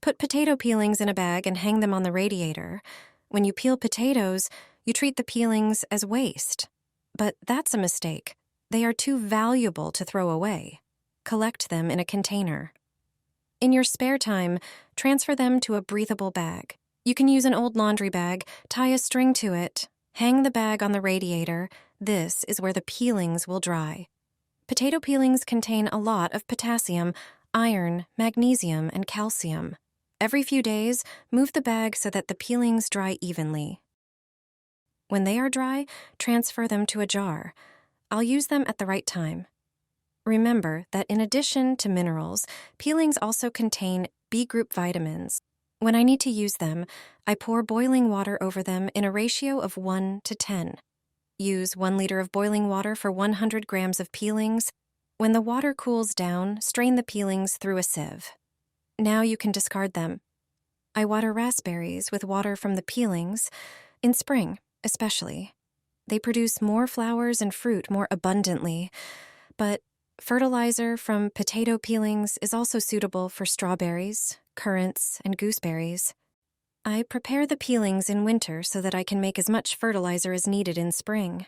Put potato peelings in a bag and hang them on the radiator. When you peel potatoes, you treat the peelings as waste. But that's a mistake. They are too valuable to throw away. Collect them in a container. In your spare time, transfer them to a breathable bag. You can use an old laundry bag, tie a string to it, hang the bag on the radiator. This is where the peelings will dry. Potato peelings contain a lot of potassium, iron, magnesium, and calcium. Every few days, move the bag so that the peelings dry evenly. When they are dry, transfer them to a jar. I'll use them at the right time. Remember that in addition to minerals, peelings also contain B-group vitamins. When I need to use them, I pour boiling water over them in a ratio of 1 to 10. Use 1 liter of boiling water for 100 grams of peelings. When the water cools down, strain the peelings through a sieve. Now you can discard them. I water raspberries with water from the peelings, in spring especially. They produce more flowers and fruit more abundantly, but fertilizer from potato peelings is also suitable for strawberries, currants, and gooseberries. I prepare the peelings in winter so that I can make as much fertilizer as needed in spring.